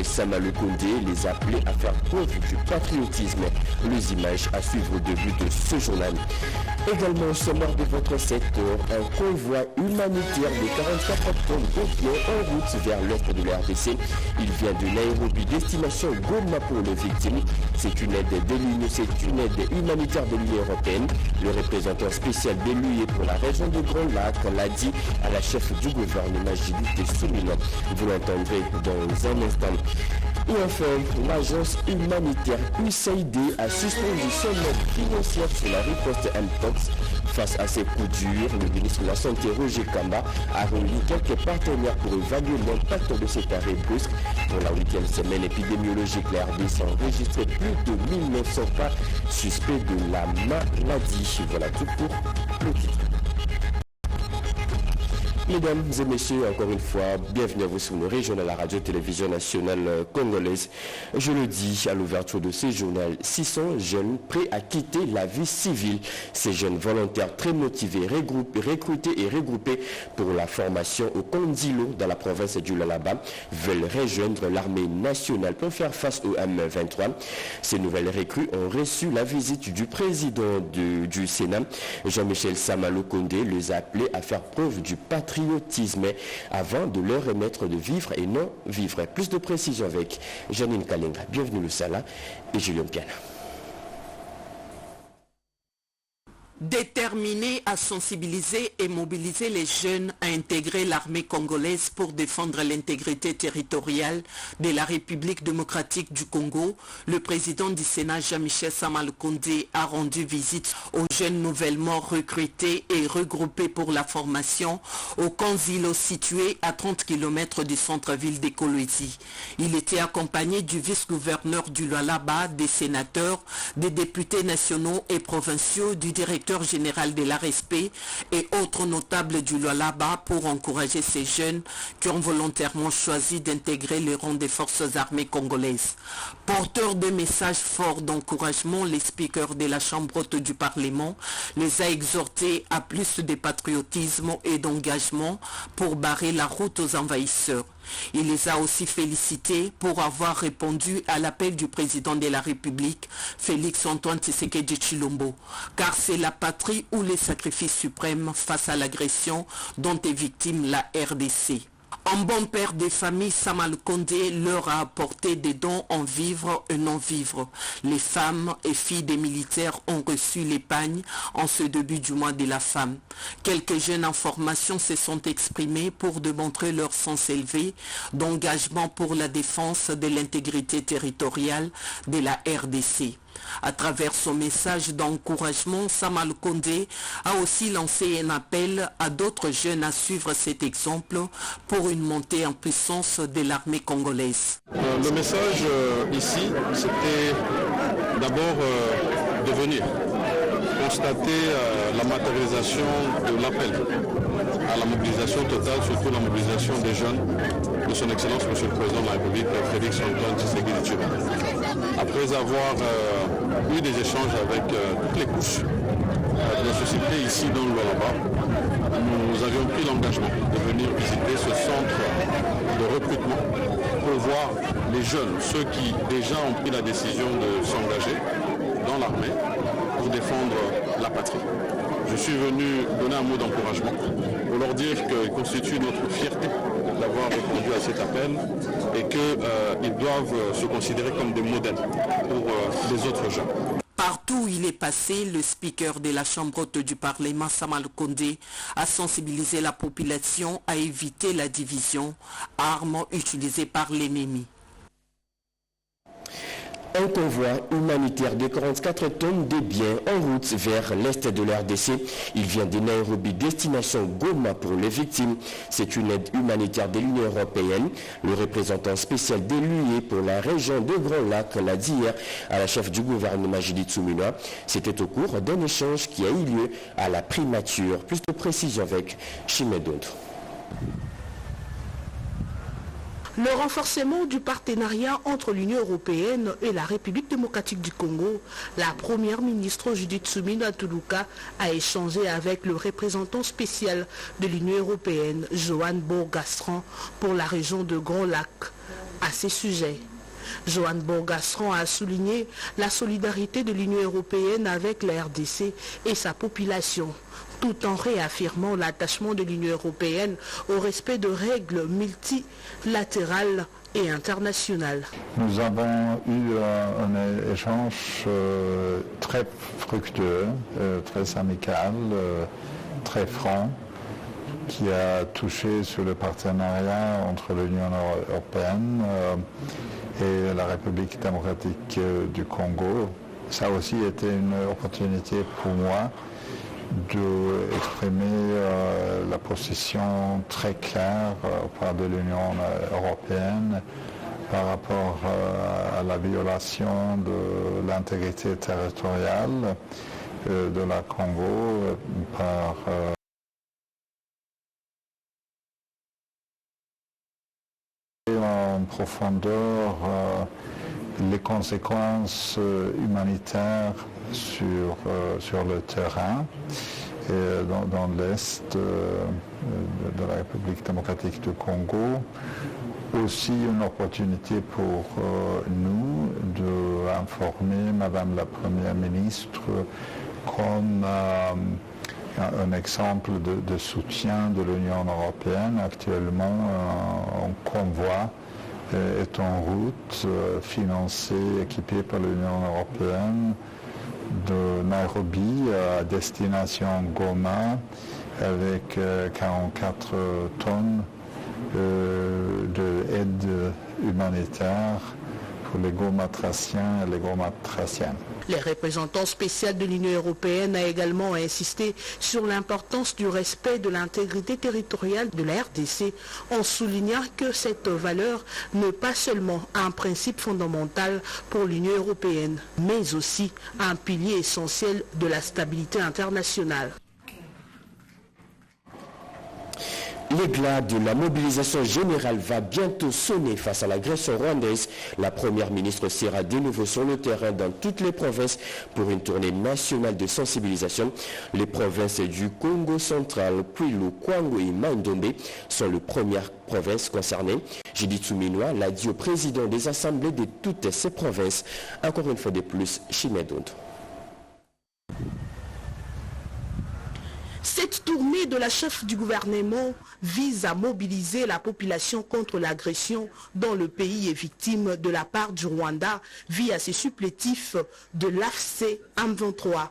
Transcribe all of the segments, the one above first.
Samalou Kondé les a appelés à faire preuve du patriotisme. Les images à suivre au début de ce journal. Également au sommaire de votre secteur, un convoi humanitaire de 44 tonnes de biens en route vers l'est de la RDC. Il vient de Nairobi, destination Goma pour les victimes. C'est une aide humanitaire de l'Union européenne. Le représentant spécial de l'UE pour la région de Grand Lac l'a dit à la chef du gouvernement Judith Suminwa. Vous l'entendrez dans un instant. Et enfin, l'agence humanitaire USAID a suspendu son aide financière sur la riposte Mpox. Face à ces coups durs, le ministre de la Santé Roger Kamba a réuni quelques partenaires pour évaluer l'impact de cet arrêt brusque. Pour la 8e semaine épidémiologique, la RDC a enregistré plus de 1900 cas suspects de la maladie. Voilà tout pour le titre. Mesdames et messieurs, encore une fois, bienvenue à vous sur nos régions de la radio-télévision nationale congolaise. Je le dis à l'ouverture de ce journal, 600 jeunes prêts à quitter la vie civile. Ces jeunes volontaires très motivés, recrutés et regroupés pour la formation au Kondilo dans la province du Lualaba veulent rejoindre l'armée nationale pour faire face au M23. Ces nouvelles recrues ont reçu la visite du président du Sénat, Jean-Michel Samalou Kondé, les a appelés à faire preuve du patriotisme avant de leur remettre de vivre et non vivre. Plus de précision avec Janine Kalenga. Bienvenue le Sala et Julien Piana. Déterminé à sensibiliser et mobiliser les jeunes à intégrer l'armée congolaise pour défendre l'intégrité territoriale de la République démocratique du Congo, le président du Sénat Jean-Michel Samalou Kondé a rendu visite aux jeunes nouvellement recrutés et regroupés pour la formation au Kondilo situé à 30 km du centre-ville de Kolwezi. Il était accompagné du vice-gouverneur du Lualaba, des sénateurs, des députés nationaux et provinciaux, du directeur général de l'ARSP et autres notables du Lualaba pour encourager ces jeunes qui ont volontairement choisi d'intégrer les rangs des forces armées congolaises. Porteurs de messages forts d'encouragement, les speakers de la Chambre haute du Parlement les a exhortés à plus de patriotisme et d'engagement pour barrer la route aux envahisseurs. Il les a aussi félicités pour avoir répondu à l'appel du président de la République, Félix Antoine Tshisekedi Tshilombo, car c'est la patrie ou les sacrifices suprêmes face à l'agression dont est victime la RDC. Un bon père de famille, Samalou Kondé, leur a apporté des dons en vivre et non vivre. Les femmes et filles des militaires ont reçu l'épargne en ce début du mois de la femme. Quelques jeunes en formation se sont exprimés pour démontrer leur sens élevé d'engagement pour la défense de l'intégrité territoriale de la RDC. À travers son message d'encouragement, Samalou Kondé a aussi lancé un appel à d'autres jeunes à suivre cet exemple pour une montée en puissance de l'armée congolaise. Le message ici, c'était d'abord de venir constater la matérialisation de l'appel à la mobilisation totale, surtout la mobilisation des jeunes de son Excellence Monsieur le Président de la République, Félix Antoine Tshisekedi Tshilombo. Après avoir eu des échanges avec toutes les couches de la société ici dans le Lualaba, nous avions pris l'engagement de venir visiter ce centre de recrutement pour voir les jeunes, ceux qui déjà ont pris la décision de s'engager dans l'armée pour défendre la patrie. Je suis venu donner un mot d'encouragement pour leur dire qu'il constitue notre fierté d'avoir répondu à cet appel et qu'ils doivent se considérer comme des modèles pour les autres jeunes. Partout où il est passé, le speaker de la Chambre haute du Parlement, Samalou Kondé, a sensibilisé la population à éviter la division, arme utilisée par l'ennemi. Un convoi humanitaire de 44 tonnes de biens en route vers l'est de l'RDC. Il vient de Nairobi, destination Goma pour les victimes. C'est une aide humanitaire de l'Union européenne. Le représentant spécial de l'UE pour la région de Grand Lac l'a dit hier à la chef du gouvernement Judith Suminwa. C'était au cours d'un échange qui a eu lieu à la primature. Plus de précision avec Chimedond. Le renforcement du partenariat entre l'Union européenne et la République démocratique du Congo, la première ministre Judith Suminwa Tuluka a échangé avec le représentant spécial de l'Union européenne, Johan Bourg-Gastran, pour la région de Grand Lac. à ces sujets. Johan Borgasran a souligné la solidarité de l'Union européenne avec la RDC et sa population, tout en réaffirmant l'attachement de l'Union européenne au respect de règles multilatérales et internationales. Nous avons eu un échange très fructueux, très amical, très franc, qui a touché sur le partenariat entre l'Union européenne et la République démocratique du Congo. Ça a aussi été une opportunité pour moi d'exprimer la position très claire auprès de l'Union européenne par rapport à la violation de l'intégrité territoriale de la Congo par en profondeur les conséquences humanitaires sur le terrain et dans l'Est de la République démocratique du Congo. Aussi une opportunité pour nous d'informer Madame la Première ministre comme un exemple de soutien de l'Union européenne. Actuellement, un convoi est en route, financé, équipé par l'Union européenne, de Nairobi à destination Goma, avec 44 tonnes d'aide humanitaire pour les Gomatraciens et les Gomatraciennes. Les représentants spéciaux de l'Union européenne ont également insisté sur l'importance du respect de l'intégrité territoriale de la RDC en soulignant que cette valeur n'est pas seulement un principe fondamental pour l'Union européenne, mais aussi un pilier essentiel de la stabilité internationale. L'éclat de la mobilisation générale va bientôt sonner face à l'agression rwandaise. La première ministre sera de nouveau sur le terrain dans toutes les provinces pour une tournée nationale de sensibilisation. Les provinces du Congo central, Kwilu, Kwango et Mai-Ndombe sont les premières provinces concernées. Judith Suminwa l'a dit au président des assemblées de toutes ces provinces. Encore une fois de plus, Chimedondo. Cette tournée de la chef du gouvernement vise à mobiliser la population contre l'agression dont le pays est victime de la part du Rwanda via ses supplétifs de l'AFC M23.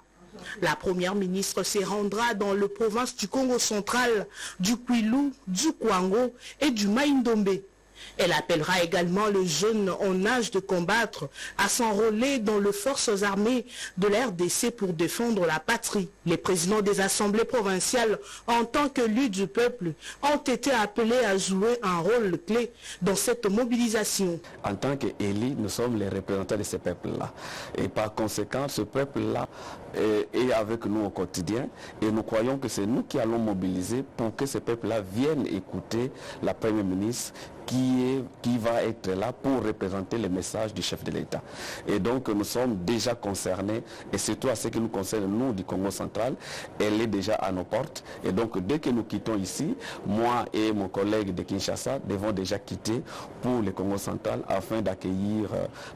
La première ministre se rendra dans les provinces du Congo central, du Kwilu, du Kwango et du Mai-Ndombe. Elle appellera également les jeunes en âge de combattre à s'enrôler dans les forces armées de la RDC pour défendre la patrie. Les présidents des assemblées provinciales, en tant qu'élus du peuple, ont été appelés à jouer un rôle clé dans cette mobilisation. En tant qu'élus, nous sommes les représentants de ce peuple-là. Et par conséquent, ce peuple-là est avec nous au quotidien. Et nous croyons que c'est nous qui allons mobiliser pour que ce peuple-là vienne écouter la Première ministre qui va être là pour représenter le message du chef de l'État. Et donc nous sommes déjà concernés, et surtout à ce qui nous concerne, nous du Congo central, elle est déjà à nos portes. Et donc dès que nous quittons ici, moi et mon collègue de Kinshasa devons déjà quitter pour le Congo central afin d'accueillir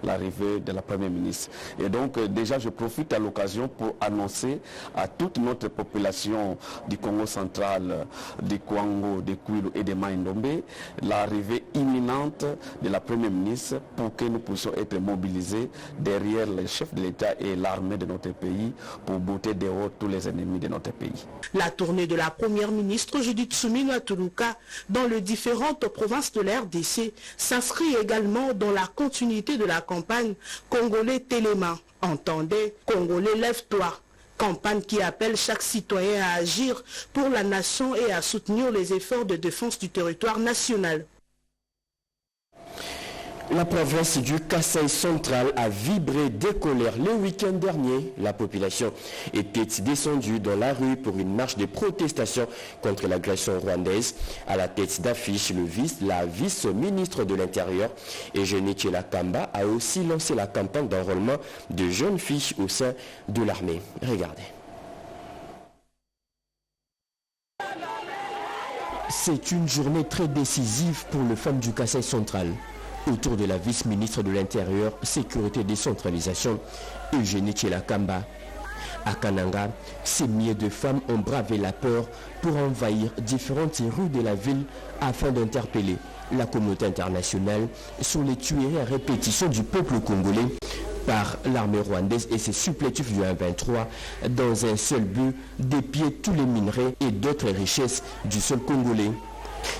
l'arrivée de la Première ministre. Et donc déjà je profite à l'occasion pour annoncer à toute notre population du Congo central, du Kwango, du Kwilu et de Mai-Ndombe l'arrivée imminente de la Première ministre pour que nous puissions être mobilisés derrière les chefs de l'État et l'armée de notre pays pour bouter dehors tous les ennemis de notre pays. La tournée de la Première ministre Judith Suminwa Tuluka dans les différentes provinces de la RDC s'inscrit également dans la continuité de la campagne Congolais Téléma. Entendez, Congolais lève-toi. Campagne qui appelle chaque citoyen à agir pour la nation et à soutenir les efforts de défense du territoire national. La province du Kasaï central a vibré de colère le week-end dernier. La population était descendue dans la rue pour une marche de protestation contre l'agression rwandaise. À la tête d'affiche, la vice-ministre de l'Intérieur, Eugénie Tchelakamba, a aussi lancé la campagne d'enrôlement de jeunes filles au sein de l'armée. Regardez. C'est une journée très décisive pour les femmes du Kasaï central. autour de la vice-ministre de l'Intérieur, Sécurité et Décentralisation, Eugénie Tshela-Kamba. À Kananga, ces milliers de femmes ont bravé la peur pour envahir différentes rues de la ville afin d'interpeller la communauté internationale sur les tueries à répétition du peuple congolais par l'armée rwandaise et ses supplétifs du 1-23 dans un seul but d'épier tous les minerais et d'autres richesses du sol congolais.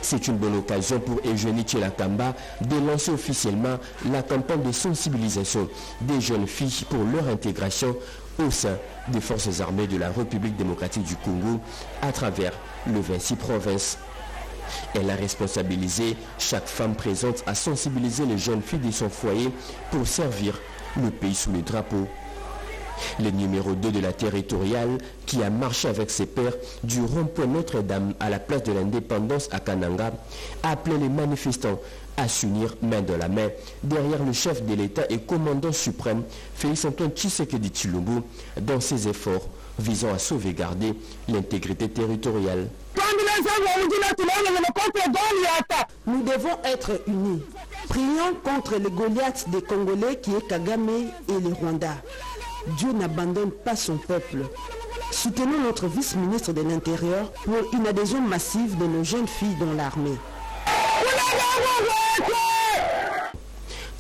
C'est une bonne occasion pour Eugénie Tshela-Kamba de lancer officiellement la campagne de sensibilisation des jeunes filles pour leur intégration au sein des forces armées de la République démocratique du Congo à travers le 26 provinces. Elle a responsabilisé chaque femme présente à sensibiliser les jeunes filles de son foyer pour servir le pays sous le drapeau. Le numéro 2 de la territoriale, qui a marché avec ses pairs du rond-point Notre-Dame à la place de l'Indépendance à Kananga, a appelé les manifestants à s'unir main dans la main derrière le chef de l'État et commandant suprême Félix-Antoine Tshisekedi Tshilombo dans ses efforts visant à sauvegarder l'intégrité territoriale. Nous devons être unis. Prions contre les Goliaths des Congolais qui est Kagame et les Rwandais. Dieu n'abandonne pas son peuple. Soutenons notre vice-ministre de l'Intérieur pour une adhésion massive de nos jeunes filles dans l'armée.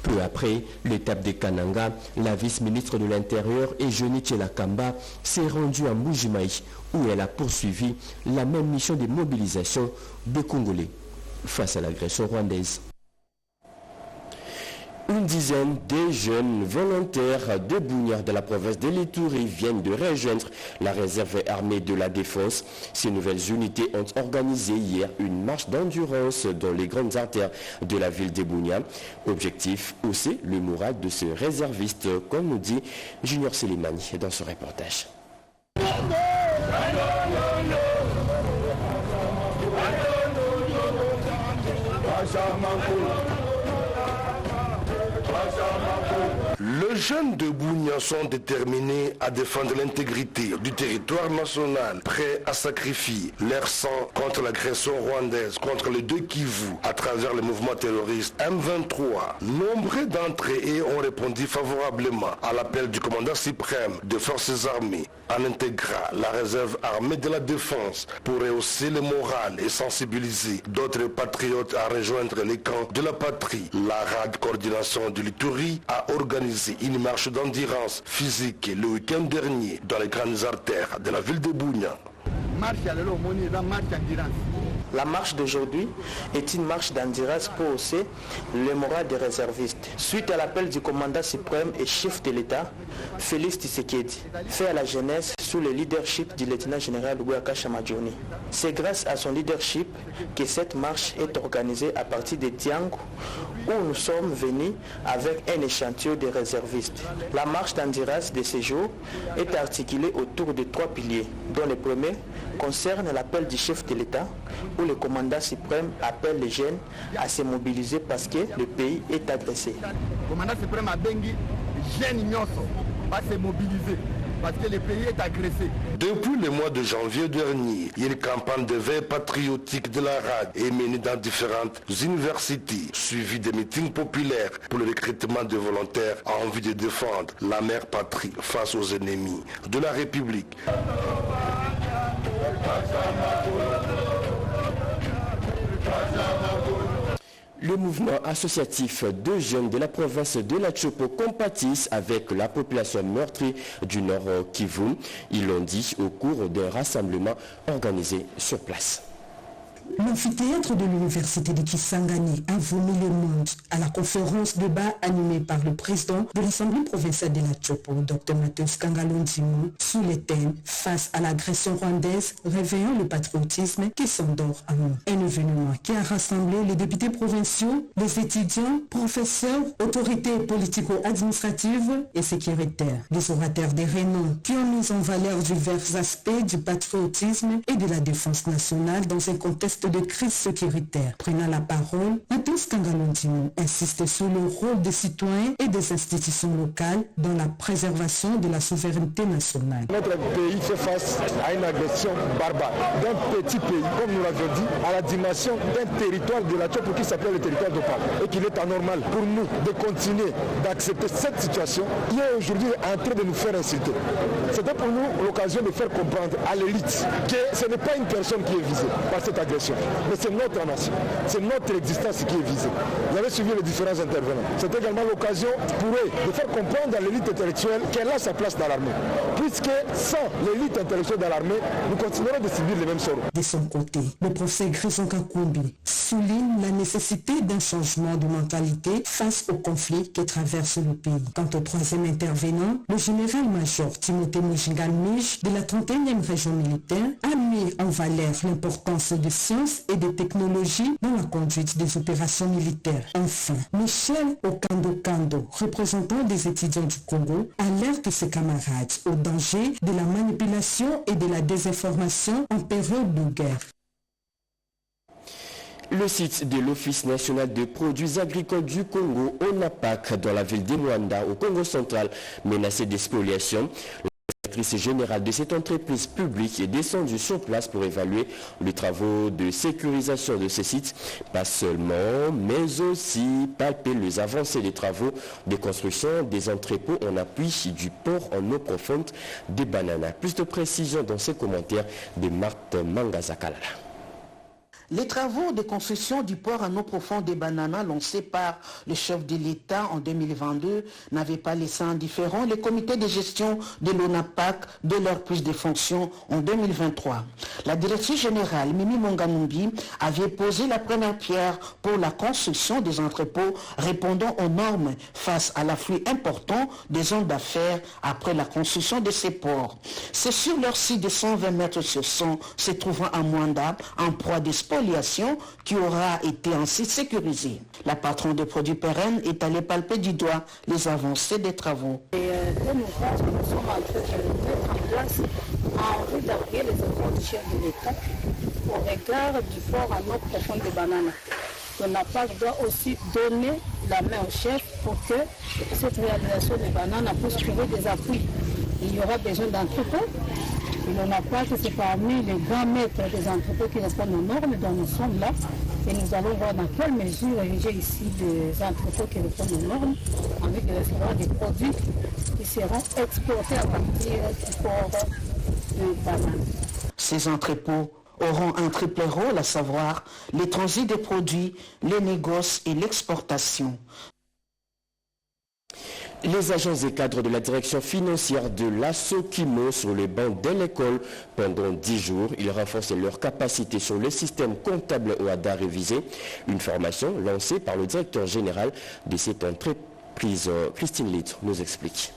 Peu après l'étape de Kananga, la vice-ministre de l'Intérieur, Eugénie Tshela-Kamba, s'est rendue à Mbuji-Mayi où elle a poursuivi la même mission de mobilisation des Congolais face à l'agression rwandaise. Une dizaine de jeunes volontaires de Bunia de la province de l'Ituri viennent de rejoindre la réserve armée de la défense. Ces nouvelles unités ont organisé hier une marche d'endurance dans les grandes artères de la ville de Bunia. Objectif, hausser le moral de ces réservistes, comme nous dit Junior Selimani dans ce reportage. Les jeunes de Bunia sont déterminés à défendre l'intégrité du territoire national, prêts à sacrifier leur sang contre l'agression rwandaise, contre les deux Kivu, à travers le mouvement terroriste M23. Nombreux d'entre eux ont répondu favorablement à l'appel du commandant suprême des forces armées en intégrant la réserve armée de la défense pour rehausser le moral et sensibiliser d'autres patriotes à rejoindre les camps de la patrie. La RAD Coordination de l'Ituri a organisé une marche d'endurance physique le week-end dernier dans les grandes artères de la ville de Bunia. La marche d'aujourd'hui est une marche d'endurance pour hausser le moral des réservistes. Suite à l'appel du commandant suprême et chef de l'État, Félix Tshisekedi, fait à la jeunesse sous le leadership du lieutenant-général Bouaka Chamadjoni. C'est grâce à son leadership que cette marche est organisée à partir de Tiango, où nous sommes venus avec un échantillon de réservistes. La marche d'endurance de ce jour est articulée autour de 3 piliers, dont le premier concerne l'appel du chef de l'État, où le commandant suprême appelle les jeunes à se mobiliser parce que le pays est agressé. Le commandant suprême a bengi jeunes à se mobiliser parce que le pays est agressé. Depuis le mois de janvier dernier, une campagne de veille patriotique de la RAD est menée dans différentes universités, suivie des meetings populaires pour le recrutement de volontaires en vue de défendre la mère patrie face aux ennemis de la République. Le mouvement associatif de jeunes de la province de la Tchopo compatissent avec la population meurtrie du Nord Kivu. Ils l'ont dit au cours d'un rassemblement organisé sur place. L'amphithéâtre de l'université de Kisangani a vomi le monde à la conférence débat animée par le président de l'Assemblée provinciale de la Tchopo, Dr Mathias Kangalondimo, sous les thèmes « Face à l'agression rwandaise, réveillant le patriotisme qui s'endort à nous ». Un événement qui a rassemblé les députés provinciaux, les étudiants, professeurs, autorités politico-administratives et sécuritaires. Des orateurs des renom qui ont mis en valeur divers aspects du patriotisme et de la défense nationale dans un contexte contexte de crise sécuritaire. Prenant la parole, Matheus Kangalondimo insiste sur le rôle des citoyens et des institutions locales dans la préservation de la souveraineté nationale. Notre pays fait face à une agression barbare d'un petit pays, comme nous l'avions dit, à la dimension d'un territoire de la Tchopo qui s'appelle le territoire d'Opal. Et qu'il est anormal pour nous de continuer d'accepter cette situation qui est aujourd'hui en train de nous faire insulter. C'était pour nous l'occasion de faire comprendre à l'élite que ce n'est pas une personne qui est visée par cette agression, mais c'est notre nation, c'est notre existence qui est visée. Vous avez suivi les différents intervenants. C'est également l'occasion pour eux de faire comprendre à l'élite intellectuelle qu'elle a sa place dans l'armée. Puisque sans l'élite intellectuelle dans l'armée, nous continuerons de subir les mêmes sorts. De son côté, le professeur Grison Kakumbi souligne la nécessité d'un changement de mentalité face aux conflits qui traversent le pays. Quant au troisième intervenant, le général-major Timothée Mujingal-Mij de la 31e région militaire a mis en valeur l'importance des sciences et des technologies dans la conduite des opérations militaires. Enfin, Michel Okando-Kando, représentant des étudiants du Congo, alerte ses camarades au danger de la manipulation et de la désinformation en période de guerre. Le site de l'Office national des produits agricoles du Congo, ONAPAC, dans la ville de Luanda, au Congo central, menacé d'expoliation. La directrice générale de cette entreprise publique est descendue sur place pour évaluer les travaux de sécurisation de ces sites, pas seulement, mais aussi palper les avancées des travaux de construction des entrepôts en appui du port en eau profonde des Bananas. Plus de précisions dans ces commentaires de Marthe Mangazakalala. Les travaux de construction du port en eau profonde des Bananas lancés par le chef de l'État en 2022 n'avaient pas laissé indifférent le comité de gestion de l'ONAPAC de leur prise de fonction en 2023. La directrice générale Mimi Monganumbi avait posé la première pierre pour la construction des entrepôts répondant aux normes face à l'afflux important des hommes d'affaires après la construction de ces ports. C'est sur leur site de 120 mètres sur 100 se trouvant à Mwanda, en proie des qui aura été ainsi sécurisé. La patronne de produits pérennes est allée palper du doigt les avancées des travaux. Nous sommes en train de mettre en place en vue d'appuyer les efforts du chef de l'État au regard du port en eau profonde des Bananas. L'ONAPAC doit aussi donner la main au chef pour que cette réalisation des bananes puisse trouver des appuis. Il y aura besoin d'entrepôts. L'ONAPAC, c'est parmi les grands maîtres des entrepôts qui répondent aux normes dont nous sommes là. Et nous allons voir dans quelle mesure j'ai ici des entrepôts qui répondent aux normes avec de recevoir des produits qui seront exportés à partir du port de bananes. Ces entrepôts auront un triple rôle, à savoir les transits des produits, les négoces et l'exportation. Les agents et cadres de la direction financière de la SOKIMO sur les bancs de l'école pendant 10 jours. Ils renforcent leur capacité sur le système comptable OADA révisé. Une formation lancée par le directeur général de cette entreprise. Christine Litre nous explique.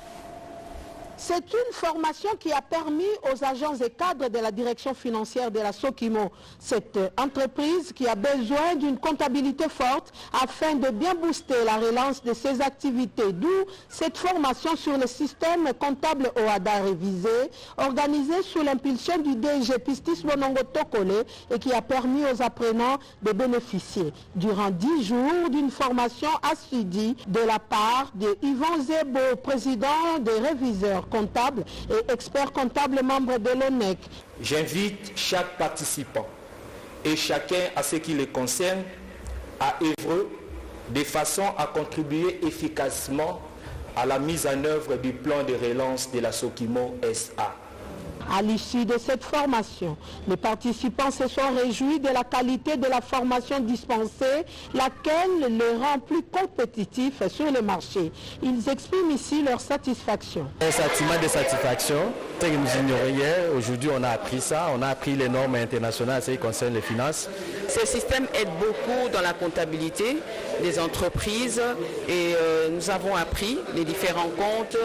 C'est une formation qui a permis aux agents et cadres de la direction financière de la SOKIMO, cette entreprise qui a besoin d'une comptabilité forte afin de bien booster la relance de ses activités. D'où cette formation sur le système comptable OADA révisé, organisée sous l'impulsion du DG Pistis Bonongo Tokole et qui a permis aux apprenants de bénéficier durant 10 jours d'une formation assidue de la part de Yvan Zebo, président des réviseurs comptable et expert comptable membre de l'ONEC. J'invite chaque participant et chacun à ce qui le concerne à œuvrer de façon à contribuer efficacement à la mise en œuvre du plan de relance de la SOKIMO SA. À l'issue de cette formation, les participants se sont réjouis de la qualité de la formation dispensée, laquelle les rend plus compétitifs sur le marché. Ils expriment ici leur satisfaction. Un sentiment de satisfaction, c'est que nous ignorions hier. Aujourd'hui, on a appris ça, on a appris les normes internationales, ce qui concerne les finances. Ces systèmes aident beaucoup dans la comptabilité des entreprises et nous avons appris les différents comptes,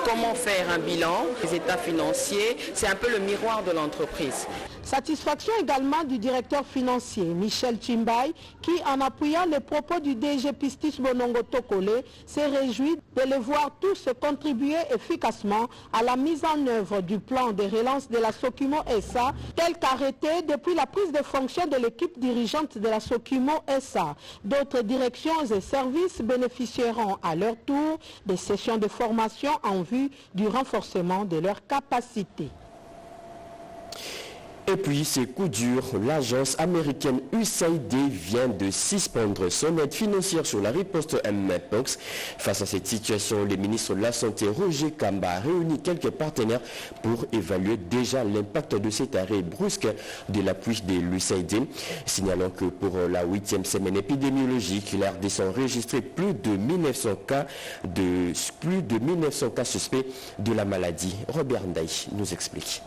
comment faire un bilan, les états financiers. C'est un peu le miroir de l'entreprise. Satisfaction également du directeur financier Michel Chimbay qui, en appuyant les propos du DG Pistis Bonongo Tokole, s'est réjoui de les voir tous contribuer efficacement à la mise en œuvre du plan de relance de la Sokimo SA tel qu'arrêté depuis la prise de fonction de l'équipe dirigeante de la Sokimo SA. D'autres directions et services bénéficieront à leur tour des sessions de formation en vue du renforcement de leurs capacités. Et puis, c'est coup dur, l'agence américaine USAID vient de suspendre son aide financière sur la riposte Mpox. Face à cette situation, le ministre de la Santé, Roger Kamba, a réuni quelques partenaires pour évaluer déjà l'impact de cet arrêt brusque de l'appui de l'USAID. Signalant que pour la 8e semaine épidémiologique, la RDC a enregistré plus de 1900 cas suspects de la maladie. Robert Ndaï nous explique.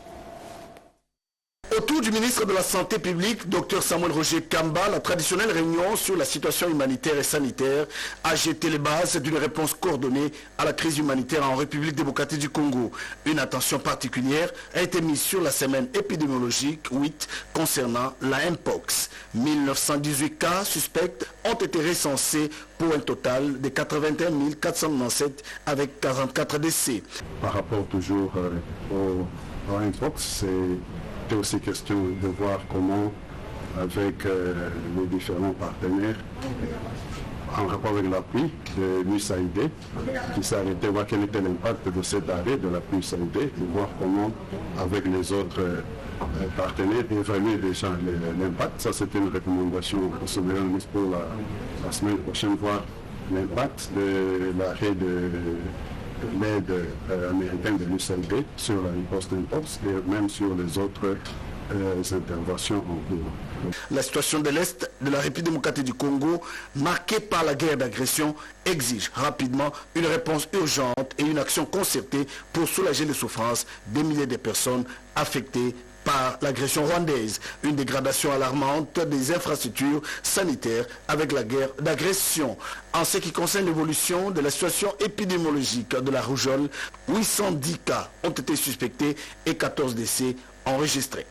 Autour du ministre de la Santé publique, Dr Samuel Roger Kamba, la traditionnelle réunion sur la situation humanitaire et sanitaire a jeté les bases d'une réponse coordonnée à la crise humanitaire en République démocratique du Congo. Une attention particulière a été mise sur la semaine épidémiologique 8 concernant la Mpox. 1918 cas suspects ont été recensés pour un total de 81 497 avec 44 décès. Par rapport toujours au Mpox, c'est aussi question de voir comment, avec les différents partenaires, en rapport avec l'appui de l'USAID, qui s'est arrêté, voir quel était l'impact de cet arrêt de l'appui USAID, et voir comment, avec les autres partenaires, évaluer déjà l'impact. Ça, c'était une recommandation au souverain ministre pour la semaine prochaine, voir l'impact de l'arrêt de l'aide américaine de l'USAID sur la riposte Mpox et même sur les autres interventions en cours. La situation de l'Est de la République démocratique du Congo, marquée par la guerre d'agression, exige rapidement une réponse urgente et une action concertée pour soulager les souffrances des milliers de personnes affectées par l'agression rwandaise, une dégradation alarmante des infrastructures sanitaires avec la guerre d'agression. En ce qui concerne l'évolution de la situation épidémiologique de la rougeole, 810 cas ont été suspectés et 14 décès enregistrés.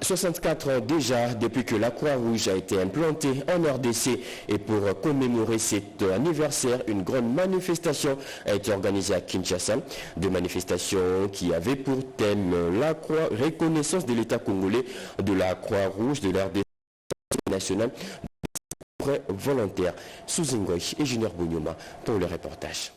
64 ans déjà depuis que la Croix-Rouge a été implantée en RDC et pour commémorer cet anniversaire, une grande manifestation a été organisée à Kinshasa. Deux manifestations qui avaient pour thème la reconnaissance de l'État congolais, de la Croix-Rouge, de l'RDC nationale, volontaire. Souzingoy et Junior Bounyoma pour le reportage.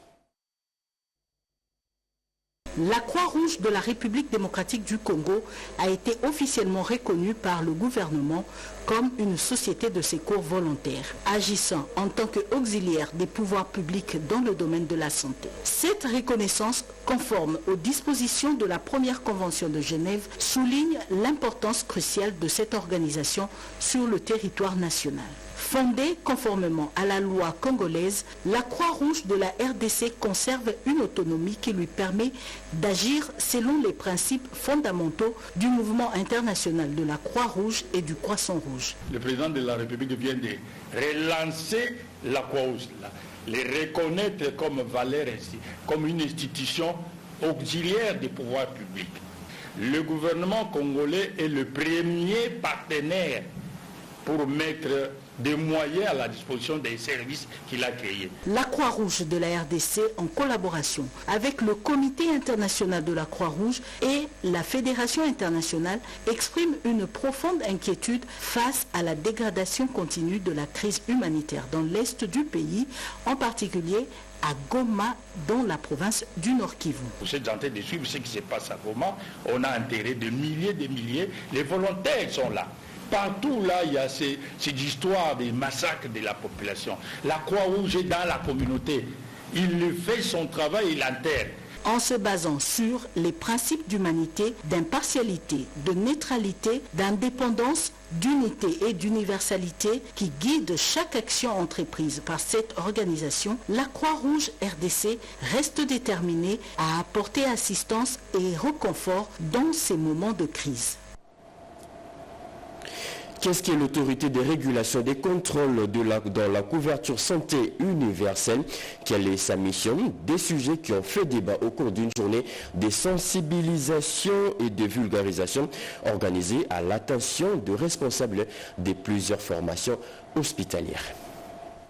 La Croix-Rouge de la République démocratique du Congo a été officiellement reconnue par le gouvernement comme une société de secours volontaire, agissant en tant qu'auxiliaire des pouvoirs publics dans le domaine de la santé. Cette reconnaissance, conforme aux dispositions de la première convention de Genève, souligne l'importance cruciale de cette organisation sur le territoire national. Fondée conformément à la loi congolaise, la Croix-Rouge de la RDC conserve une autonomie qui lui permet d'agir selon les principes fondamentaux du mouvement international de la Croix-Rouge et du Croissant-Rouge. Le président de la République vient de relancer la Croix-Rouge, les reconnaître comme valeur ainsi, comme une institution auxiliaire des pouvoirs publics. Le gouvernement congolais est le premier partenaire pour mettre des moyens à la disposition des services qu'il a créés. La Croix-Rouge de la RDC, en collaboration avec le Comité international de la Croix-Rouge et la Fédération internationale, exprime une profonde inquiétude face à la dégradation continue de la crise humanitaire dans l'est du pays, en particulier à Goma, dans la province du Nord Kivu. Vous êtes en train de suivre ce qui se passe à Goma. On a enterré des milliers, les volontaires sont là. Partout là, il y a ces histoires des massacres de la population. La Croix-Rouge est dans la communauté. Il fait son travail, il enterre. En se basant sur les principes d'humanité, d'impartialité, de neutralité, d'indépendance, d'unité et d'universalité qui guident chaque action entreprise par cette organisation, la Croix-Rouge RDC reste déterminée à apporter assistance et réconfort dans ces moments de crise. Qu'est-ce qu'est l'autorité de régulation des contrôles dans la couverture santé universelle? Quelle est sa mission? Des sujets qui ont fait débat au cours d'une journée de sensibilisation et de vulgarisation organisée à l'attention de responsables de plusieurs formations hospitalières.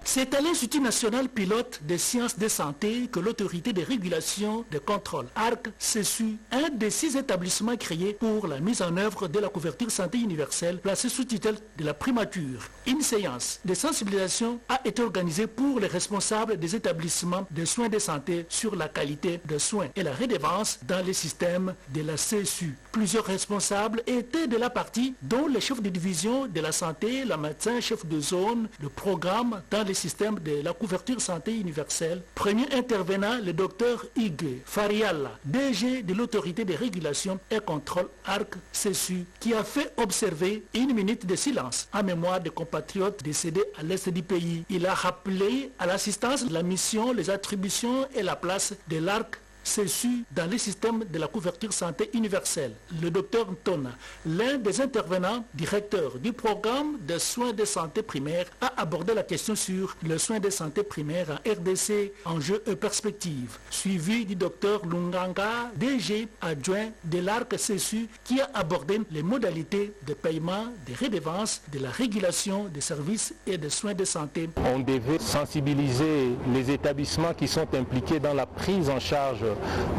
C'est à l'Institut national pilote des sciences de santé que l'autorité de régulation de contrôle ARC-CESU, un des 6 établissements créés pour la mise en œuvre de la couverture santé universelle, placé sous tutelle de la primature. Une séance de sensibilisation a été organisée pour les responsables des établissements de soins de santé sur la qualité de soins et la redevance dans les systèmes de la CESU. Plusieurs responsables étaient de la partie, dont le chef de division de la santé, le médecin chef de zone, le programme dans les systèmes de la couverture santé universelle. Premier intervenant, le docteur Hugues Fariala, DG de l'autorité de régulation et contrôle ARC-CESU, qui a fait observer 1 minute de silence en mémoire des compatriotes décédés à l'est du pays. Il a rappelé à l'assistance la mission, les attributions et la place de l'ARC-CESU dans les systèmes de la couverture santé universelle. Le docteur Ntona, l'un des intervenants, directeur du programme de soins de santé primaire, a abordé la question sur le soin de santé primaire en RDC, enjeux et perspectives, suivi du docteur Lunganga, DG adjoint de l'ARC-CESU, qui a abordé les modalités de paiement, des redevances, de la régulation des services et des soins de santé. On devait sensibiliser les établissements qui sont impliqués dans la prise en charge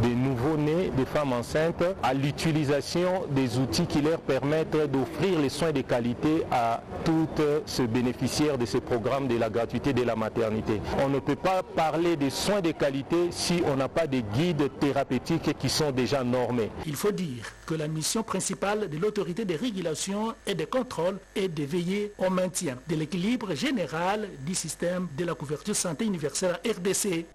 des nouveau-nés, des femmes enceintes, à l'utilisation des outils qui leur permettent d'offrir les soins de qualité à toutes ces bénéficiaires de ces programmes de la gratuité de la maternité. On ne peut pas parler de soins de qualité si on n'a pas de guides thérapeutiques qui sont déjà normés. Il faut dire que la mission principale de l'autorité de régulation et de contrôle est de veiller au maintien de l'équilibre général du système de la couverture santé universelle à RDC.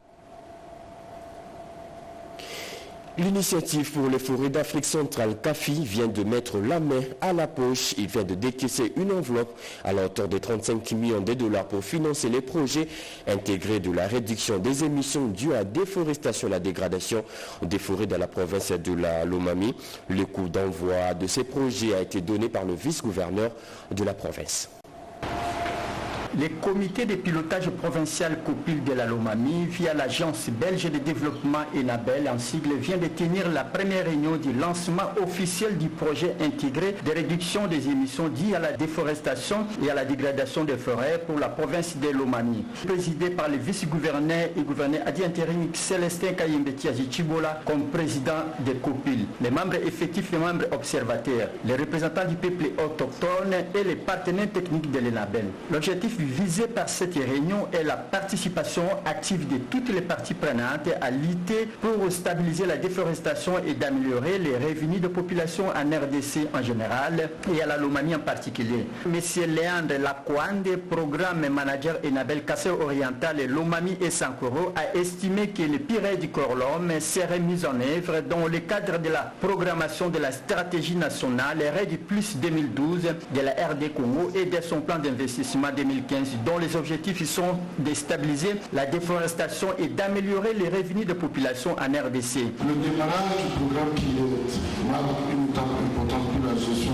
L'initiative pour les forêts d'Afrique centrale, CAFI, vient de mettre la main à la poche. Il vient de décaisser une enveloppe à la hauteur de 35 millions de dollars pour financer les projets intégrés de la réduction des émissions dues à la déforestation et la dégradation des forêts dans la province de la Lomami. Le coût d'envoi de ces projets a été donné par le vice-gouverneur de la province. Le comité de pilotage provincial COPIL de la Lomami, via l'agence belge de développement ENABEL en sigle, vient de tenir la première réunion du lancement officiel du projet intégré de réduction des émissions dues à la déforestation et à la dégradation des forêts pour la province de Lomami. Présidé par le vice-gouverneur et gouverneur adjoint intérim Célestin Kayembetiazi Chibola comme président de COPIL. Les membres effectifs, les membres observateurs, les représentants du peuple autochtone et les partenaires techniques de l'ENABEL. L'objectif visé par cette réunion est la participation active de toutes les parties prenantes à lutter pour stabiliser la déforestation et d'améliorer les revenus de population en RDC en général et à la Lomami en particulier. Monsieur Léandre Lakwande, programme manager ENABEL Kassai Oriental et Lomami et Sankoro, a estimé que le Pirée du Corlom serait mis en œuvre dans le cadre de la programmation de la stratégie nationale RED plus 2012 de la RD Congo et de son plan d'investissement 2015 dont les objectifs sont de stabiliser la déforestation et d'améliorer les revenus de population en RDC. Le démarrage du programme qui marque une étape importante pour la gestion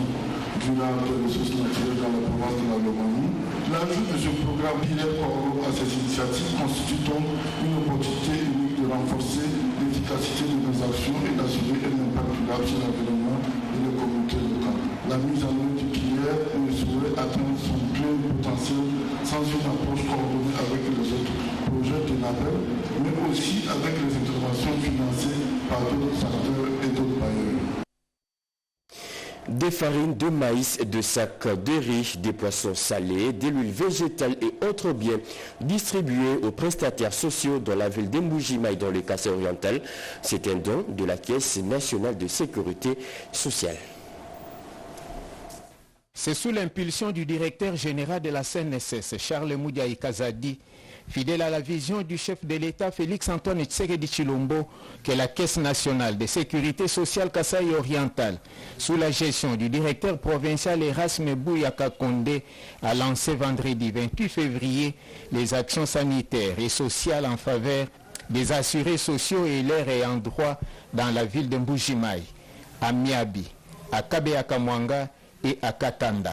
durable des ressources naturelles dans la province de la Lomami. L'ajout de ce programme pilote à ces initiatives constitue donc une opportunité unique de renforcer l'efficacité de nos actions et d'assurer un impact durable sur l'environnement et les communautés locales. La mise en œuvre du PIR ne saurait atteindre son plein potentiel sans une approche coordonnée avec les autres projets de l'APEL, mais aussi avec les interventions financées par d'autres acteurs et d'autres bailleurs. Des farines de maïs, de sacs de riz, des poissons salés, de l'huile végétale et autres biens distribués aux prestataires sociaux dans la ville d'Mbujimai dans le Kassai oriental. C'est un don de la Caisse nationale de sécurité sociale. C'est sous l'impulsion du directeur général de la CNSS, Charles Moudiaï Kazadi, fidèle à la vision du chef de l'État Félix-Antoine Tshisekedi Tshilombo, que la Caisse nationale de sécurité sociale Kassai oriental, sous la gestion du directeur provincial Erasme Bouyaka Kondé, a lancé vendredi 28 février les actions sanitaires et sociales en faveur des assurés sociaux et leurs ayants droit dans la ville de Mbujimai, à Miabi, à Kabeakamwanga et à Katanda.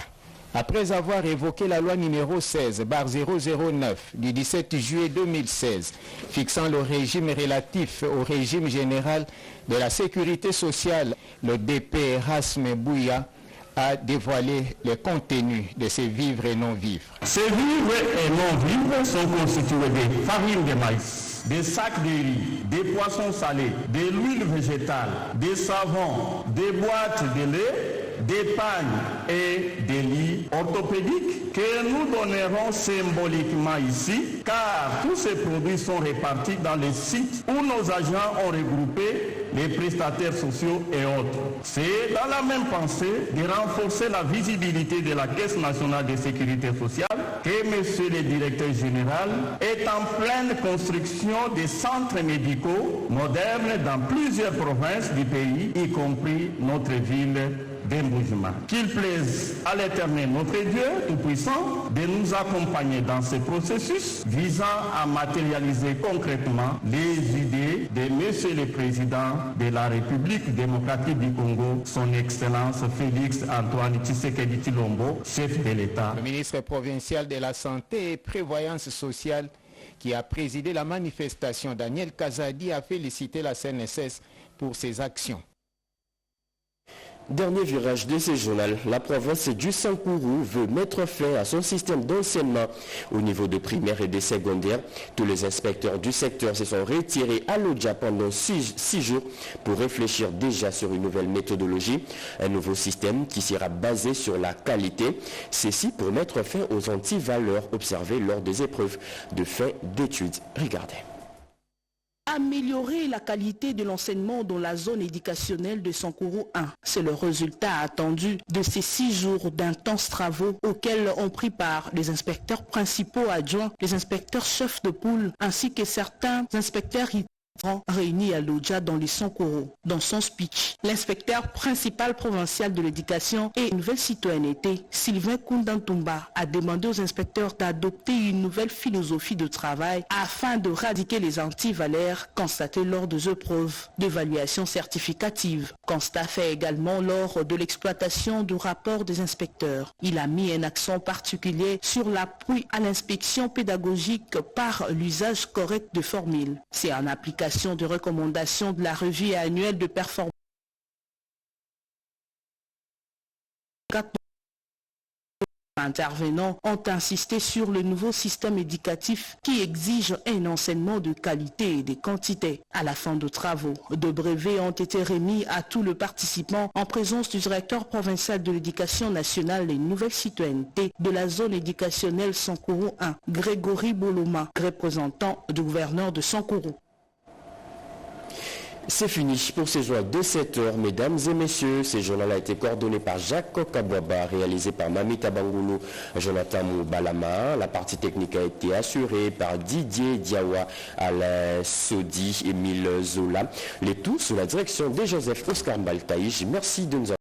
Après avoir évoqué la loi numéro 16/009 du 17 juillet 2016 fixant le régime relatif au régime général de la sécurité sociale, le DP Erasme Bouya a dévoilé le contenu de ces vivres et non-vivres. Ces vivres et non-vivres sont constitués de farine de maïs, des sacs de riz, des poissons salés, de l'huile végétale, des savons, des boîtes de lait, des pagnes et des lits orthopédiques que nous donnerons symboliquement ici, car tous ces produits sont répartis dans les sites où nos agents ont regroupé les prestataires sociaux et autres. C'est dans la même pensée de renforcer la visibilité de la Caisse nationale de sécurité sociale que Monsieur le directeur général est en pleine construction des centres médicaux modernes dans plusieurs provinces du pays, y compris notre ville d'Emboujma. Qu'il plaise à l'Éternel, notre Dieu Tout-Puissant, de nous accompagner dans ce processus visant à matérialiser concrètement les idées de Monsieur le Président de la République démocratique du Congo, son Excellence Félix Antoine Tshisekedi Tshilombo, chef de l'État. Le ministre provincial de la Santé et Prévoyance sociale qui a présidé la manifestation, Daniel Kazadi, a félicité la CNSS pour ses actions. Dernier virage de ce journal, la province du Sankourou veut mettre fin à son système d'enseignement au niveau de primaire et de secondaire. Tous les inspecteurs du secteur se sont retirés à l'Odja pendant 6 jours pour réfléchir déjà sur une nouvelle méthodologie, un nouveau système qui sera basé sur la qualité. Ceci pour mettre fin aux antivaleurs observées lors des épreuves de fin d'études. Regardez. Améliorer la qualité de l'enseignement dans la zone éducationnelle de Sankourou 1. C'est le résultat attendu de ces 6 jours d'intenses travaux auxquels ont pris part les inspecteurs principaux adjoints, les inspecteurs chefs de poule, ainsi que certains inspecteurs réunis à l'Odja dans les Sankourou. Dans son speech, l'inspecteur principal provincial de l'éducation et nouvelle citoyenneté, Sylvain Koundantumba, a demandé aux inspecteurs d'adopter une nouvelle philosophie de travail afin de éradiquer les antivaleurs constatés lors des épreuves d'évaluation certificative. Constat fait également lors de l'exploitation du rapport des inspecteurs. Il a mis un accent particulier sur l'appui à l'inspection pédagogique par l'usage correct de formules. C'est en application de recommandations de la revue annuelle de performance. Intervenants ont insisté sur le nouveau système éducatif qui exige un enseignement de qualité et de quantité. À la fin de travaux, de brevets ont été remis à tous les participants en présence du directeur provincial de l'éducation nationale et nouvelle citoyenneté de la zone éducationnelle Sankourou 1, Grégory Boloma, représentant du gouverneur de Sankourou. C'est fini pour ce journal de 7h, mesdames et messieurs. Ce journal a été coordonné par Jacques Kokabwaba, réalisé par Mamita Bangoulou, Jonathan Moubalama. La partie technique a été assurée par Didier Diawa, Alain Sodi, Émile Zola. Les tout sous la direction de Joseph Oscar Mbaltaïj. Merci de nous avoir